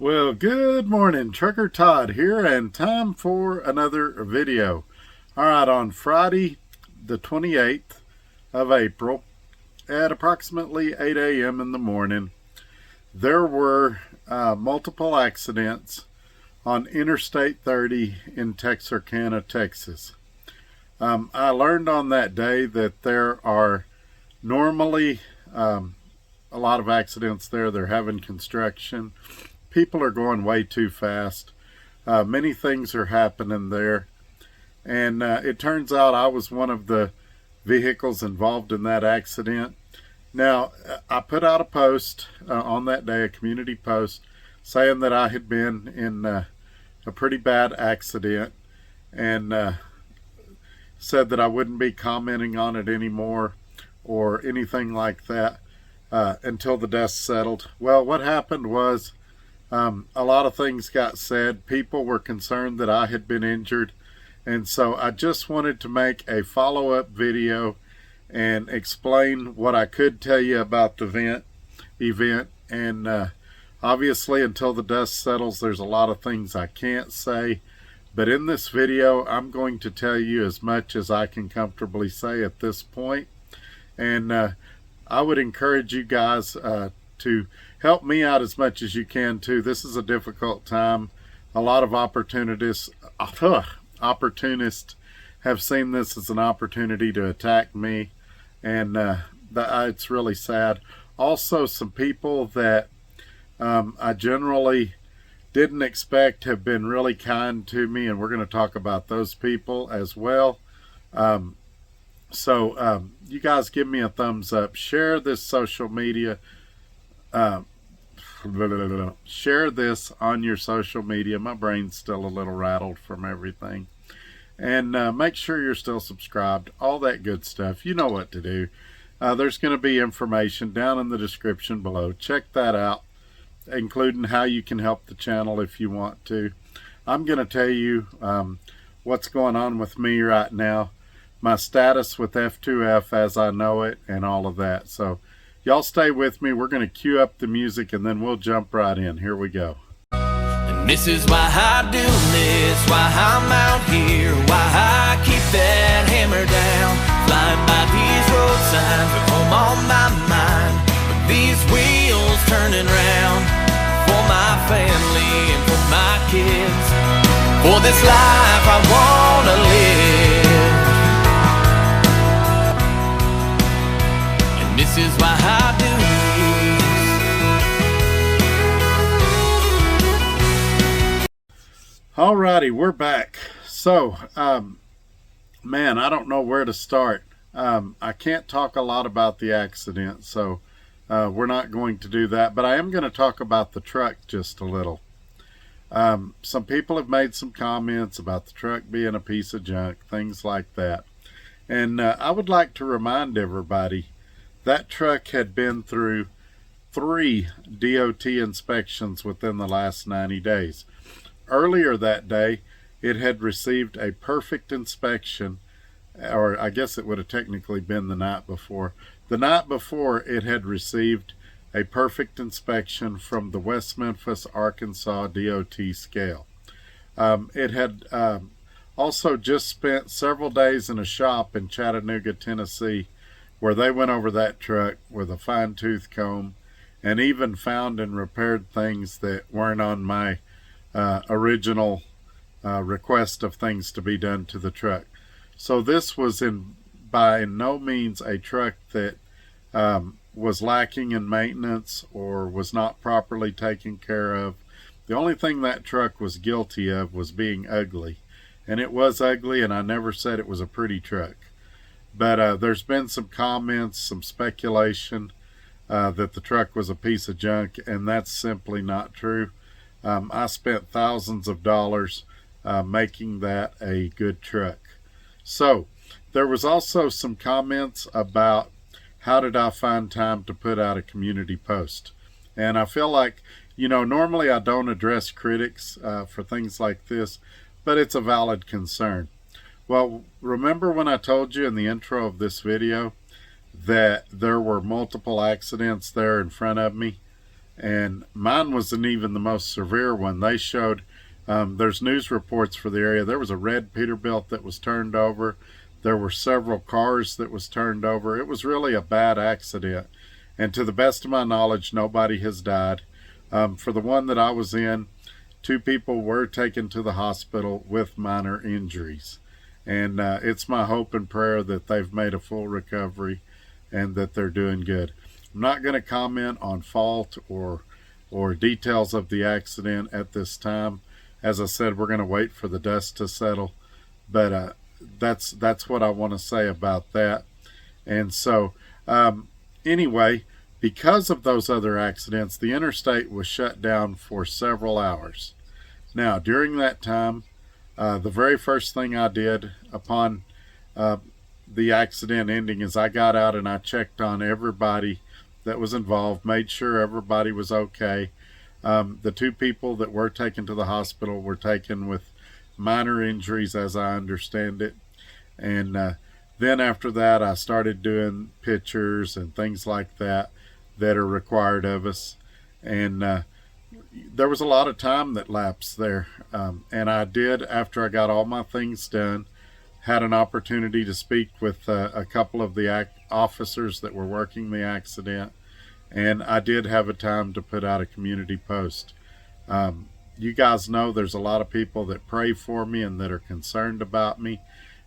Well, good morning. Trucker Todd here, and time for another video. All right, on Friday, the 28th of April, at approximately 8 a.m. in the morning, there were multiple accidents on Interstate 30 in Texarkana, Texas. I learned on that day that there are normally a lot of accidents there. They're having construction. People are going way too fast. Many things are happening there. And it turns out I was one of the vehicles involved in that accident. Now, I put out a post on that day, a community post, saying that I had been in a pretty bad accident, and said that I wouldn't be commenting on it anymore or anything like that until the dust settled. Well, what happened was a lot of things got said. People were concerned that I had been injured, and so I just wanted to make a follow-up video and explain what I could tell you about the event. And obviously, until the dust settles, there's a lot of things I can't say. But in this video, I'm going to tell you as much as I can comfortably say at this point. And I would encourage you guys to help me out as much as you can too. This is a difficult time. A lot of opportunists have seen this as an opportunity to attack me, and it's really sad. Also, some people that I generally didn't expect have been really kind to me, and we're going to talk about those people as well. So you guys give me a thumbs up. Share this social media. Share this on your social media. My brain's still a little rattled from everything. And make sure you're still subscribed. All that good stuff. You know what to do. There's going to be information down in the description below. Check that out, including how you can help the channel if you want to. I'm going to tell you what's going on with me right now, my status with F2F as I know it, and all of that. So y'all stay with me. We're going to cue up the music, and then we'll jump right in. Here we go. And this is why I do this, why I'm out here, why I keep that hammer down. Flying by these road signs with home on my mind, with these wheels turning round. For my family and for my kids, for this life I wanna live. And this is why I do this. Alrighty, we're back. So, man, I don't know where to start. I can't talk a lot about the accident, so we're not going to do that. But I am going to talk about the truck just a little. Some people have made some comments about the truck being a piece of junk, things like that. And I would like to remind everybody that truck had been through 3 DOT inspections within the last 90 days. Earlier that day, it had received a perfect inspection, or I guess it would have technically been the night before. The night before, it had received a perfect inspection from the West Memphis, Arkansas DOT scale. It had also just spent several days in a shop in Chattanooga, Tennessee, where they went over that truck with a fine-tooth comb and even found and repaired things that weren't on my original request of things to be done to the truck. So this was by no means a truck that was lacking in maintenance or was not properly taken care of. The only thing that truck was guilty of was being ugly, and it was ugly, and I never said it was a pretty truck. But there's been some comments, some speculation that the truck was a piece of junk, and that's simply not true. I spent thousands of dollars making that a good truck. So there was also some comments about how did I find time to put out a community post. And I feel like, you know, normally I don't address critics for things like this, but it's a valid concern. Well, remember when I told you in the intro of this video that there were multiple accidents there in front of me? And mine wasn't even the most severe one. They showed there's news reports for the area. There was a red Peterbilt that was turned over. There were several cars that was turned over. It was really a bad accident. And to the best of my knowledge, nobody has died. For the one that I was in, 2 people were taken to the hospital with minor injuries. And it's my hope and prayer that they've made a full recovery and that they're doing good. I'm not going to comment on fault or details of the accident at this time. As I said, we're going to wait for the dust to settle. But that's what I want to say about that. And so, anyway, because of those other accidents, the interstate was shut down for several hours. Now, during that time, the very first thing I did upon the accident ending is I got out and I checked on everybody that was involved, made sure everybody was okay. The 2 people that were taken to the hospital were taken with minor injuries, as I understand it. And then after that, I started doing pictures and things like that are required of us. And there was a lot of time that lapsed there. And I did, after I got all my things done, had an opportunity to speak with a couple of the officers that were working the accident. And I did have a time to put out a community post. You guys know there's a lot of people that pray for me and that are concerned about me.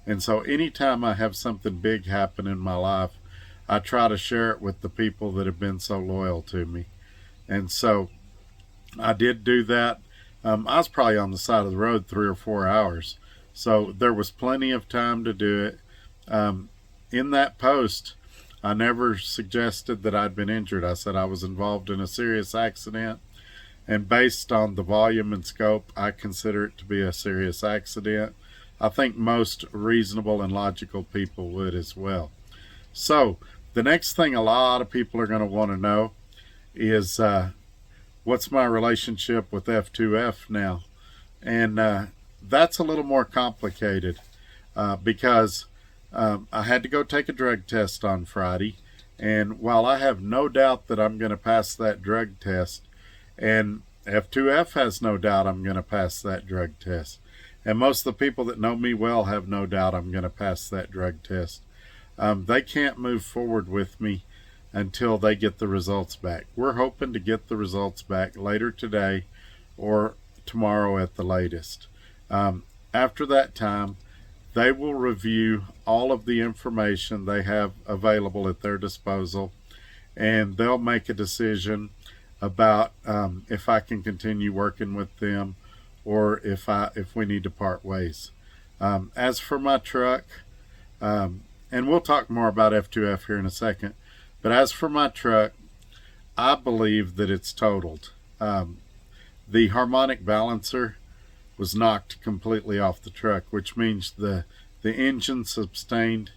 And so anytime I have something big happen in my life, I try to share it with the people that have been so loyal to me. And so I did do that. I was probably on the side of the road 3 or 4 hours. So there was plenty of time to do it. In that post, I never suggested that I'd been injured. I said I was involved in a serious accident. And based on the volume and scope, I consider it to be a serious accident. I think most reasonable and logical people would as well. So the next thing a lot of people are going to want to know is what's my relationship with F2F now? And that's a little more complicated because I had to go take a drug test on Friday. And while I have no doubt that I'm going to pass that drug test, and F2F has no doubt I'm going to pass that drug test, and most of the people that know me well have no doubt I'm going to pass that drug test, they can't move forward with me until they get the results back. We're hoping to get the results back later today or tomorrow at the latest. After that time, they will review all of the information they have available at their disposal, and they'll make a decision about if I can continue working with them or if we need to part ways. As for my truck, and we'll talk more about F2F here in a second, but as for my truck, I believe that it's totaled. The harmonic balancer was knocked completely off the truck, which means the engine sustained,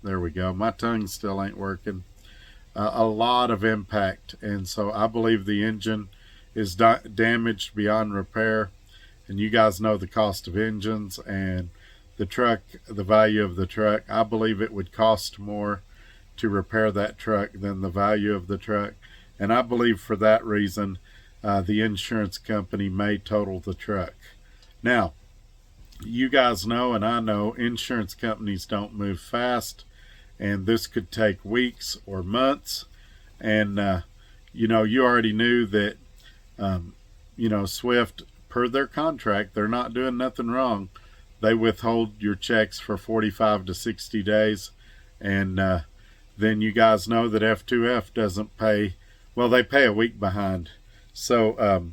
there we go, my tongue still ain't working, a lot of impact. And so I believe the engine is damaged beyond repair. And you guys know the cost of engines and the truck, the value of the truck. I believe it would cost more to repair that truck than the value of the truck. And I believe for that reason, the insurance company may total the truck. Now, you guys know, and I know, insurance companies don't move fast, and this could take weeks or months. And, you already knew that, Swift, per their contract, they're not doing nothing wrong. They withhold your checks for 45 to 60 days. And then you guys know that F2F doesn't pay, well, they pay a week behind. So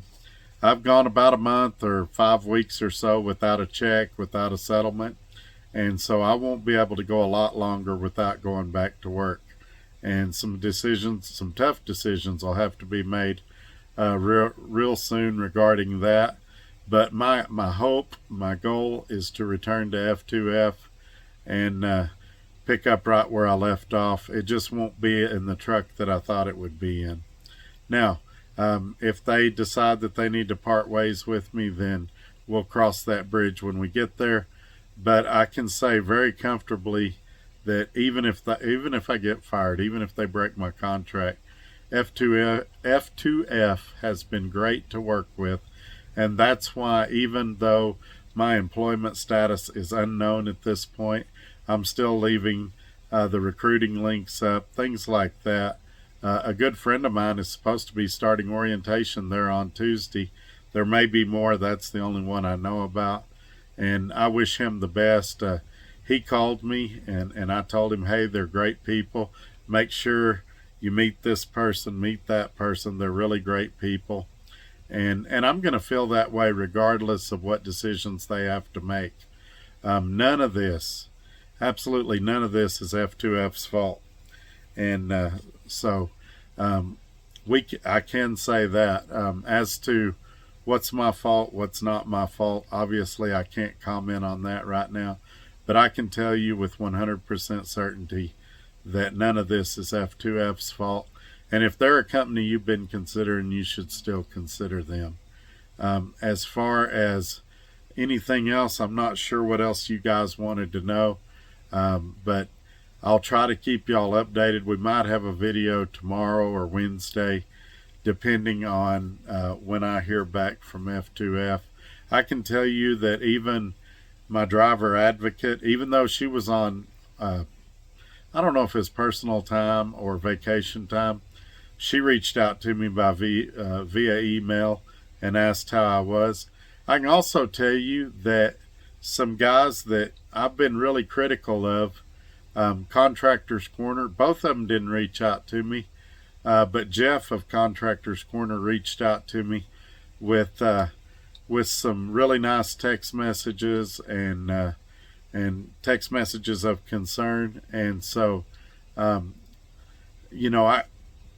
I've gone about a month or 5 weeks or so without a check, without a settlement. And so I won't be able to go a lot longer without going back to work. And some tough decisions will have to be made real soon regarding that. But my hope, my goal is to return to F2F and pick up right where I left off. It just won't be in the truck that I thought it would be in. Now, if they decide that they need to part ways with me, then we'll cross that bridge when we get there. But I can say very comfortably that even if I get fired, even if they break my contract, F2F has been great to work with, and that's why, even though my employment status is unknown at this point, I'm still leaving the recruiting links up, things like that. A good friend of mine is supposed to be starting orientation there on Tuesday. There may be more. That's the only one I know about. And I wish him the best. He called me, and I told him, hey, they're great people. Make sure you meet this person, meet that person. They're really great people. And I'm going to feel that way regardless of what decisions they have to make. None of this, absolutely none of this is F2F's fault. And so I can say that. As to what's my fault, what's not my fault, obviously I can't comment on that right now. But I can tell you with 100% certainty that none of this is F2F's fault. And if they're a company you've been considering, you should still consider them. As far as anything else, I'm not sure what else you guys wanted to know, but I'll try to keep y'all updated. We might have a video tomorrow or Wednesday, depending on when I hear back from F2F. I can tell you that even my driver advocate, even though she was on, I don't know if it's personal time or vacation time, she reached out to me via email and asked how I was. I can also tell you that some guys that I've been really critical of, Contractors Corner, both of them didn't reach out to me, but Jeff of Contractors Corner reached out to me with some really nice text messages and text messages of concern. And so,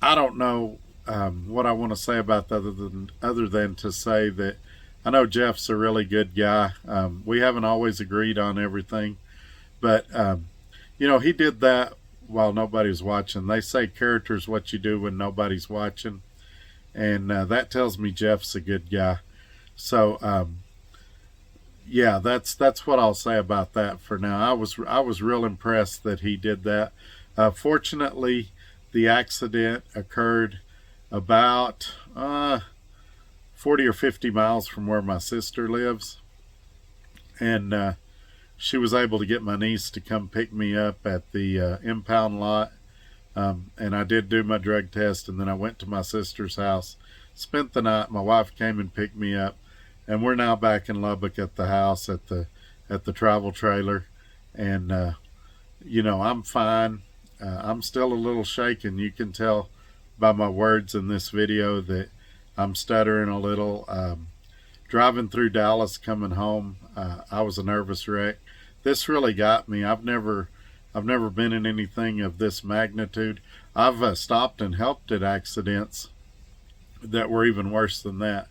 I don't know what I want to say about that other than to say that I know Jeff's a really good guy. We haven't always agreed on everything, but he did that while nobody's watching. They say character's what you do when nobody's watching, and that tells me Jeff's a good guy. So yeah, that's what I'll say about that for now. I was real impressed that he did that. Fortunately, the accident occurred about 40 or 50 miles from where my sister lives, and she was able to get my niece to come pick me up at the impound lot, and I did do my drug test, and then I went to my sister's house, spent the night. My wife came and picked me up, and we're now back in Lubbock at the house at the travel trailer, and I'm fine. I'm still a little shaken. You can tell by my words in this video that I'm stuttering a little. Driving through Dallas coming home, I was a nervous wreck. This really got me. I've never been in anything of this magnitude. I've stopped and helped at accidents that were even worse than that.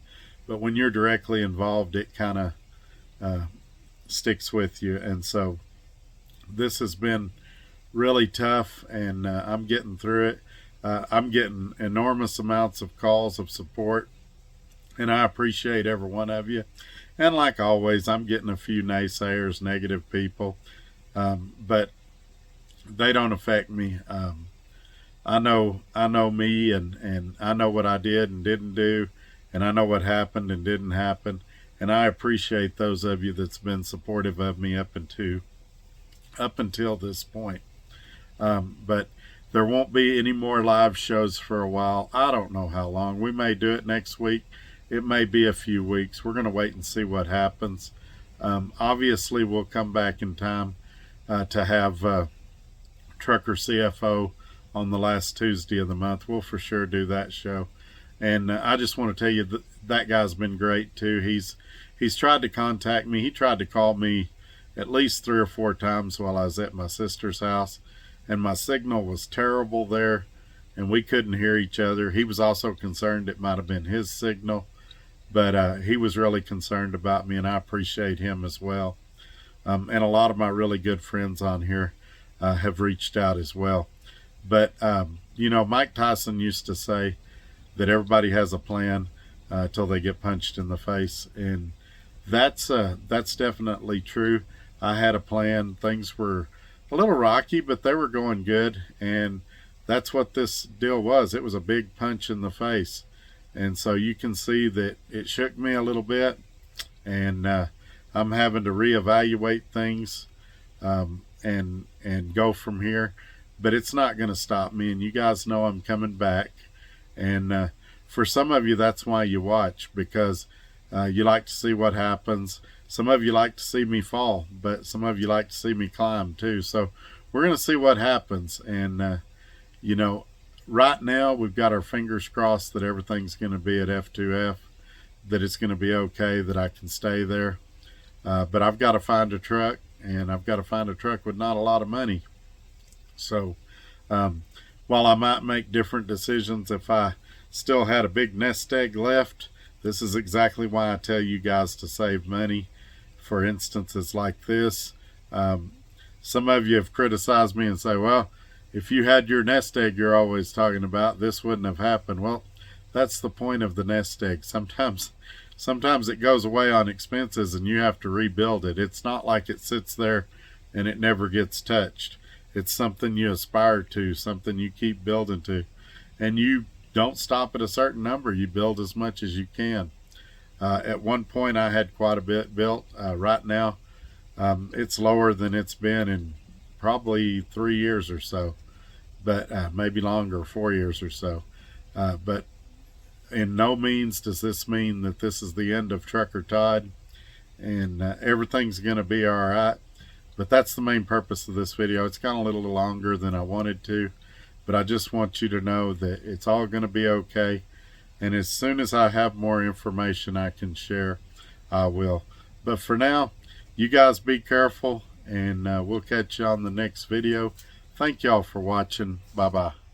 But when you're directly involved, it kind of sticks with you. And so this has been really tough, and I'm getting through it. I'm getting enormous amounts of calls of support, and I appreciate every one of you. And like always, I'm getting a few naysayers, negative people, but they don't affect me. I know me, and I know what I did and didn't do, and I know what happened and didn't happen, and I appreciate those of you that's been supportive of me up until this point. But there won't be any more live shows for a while. I don't know how long. We may do it next week. It may be a few weeks. We're going to wait and see what happens. Obviously, we'll come back in time to have Trucker CFO on the last Tuesday of the month. We'll for sure do that show. And I just want to tell you that guy's been great too. He's tried to contact me. He tried to call me at least 3 or 4 times while I was at my sister's house, and my signal was terrible there, and we couldn't hear each other. He was also concerned it might have been his signal, but he was really concerned about me, and I appreciate him as well. And a lot of my really good friends on here have reached out as well. But Mike Tyson used to say that everybody has a plan till they get punched in the face, and that's definitely true. I had a plan. Things were a little rocky, but they were going good, and that's what this deal was. It was a big punch in the face. And so you can see that it shook me a little bit, and I'm having to reevaluate things, and go from here. But it's not going to stop me, and you guys know I'm coming back. And for some of you, that's why you watch, because you like to see what happens. Some of you like to see me fall, but some of you like to see me climb too. So we're going to see what happens. And you know, right now we've got our fingers crossed that everything's going to be at F2F, that it's going to be okay, that I can stay there. But I've got to find a truck, and I've got to find a truck with not a lot of money. So while I might make different decisions if I still had a big nest egg left, this is exactly why I tell you guys to save money for instances like this. Some of you have criticized me and say, well, if you had your nest egg you're always talking about, this wouldn't have happened. Well, that's the point of the nest egg. Sometimes it goes away on expenses and you have to rebuild it. It's not like it sits there and it never gets touched. It's something you aspire to, something you keep building to. And you don't stop at a certain number. You build as much as you can. At one point I had quite a bit built. Right now it's lower than it's been in probably 3 years or so, but maybe longer, 4 years or so. But in no means does this mean that this is the end of Trucker Todd, and everything's going to be all right. But that's the main purpose of this video. It's gone a little longer than I wanted to, but I just want you to know that it's all going to be okay. And as soon as I have more information I can share, I will. But for now, you guys be careful, and we'll catch you on the next video. Thank y'all for watching. Bye-bye.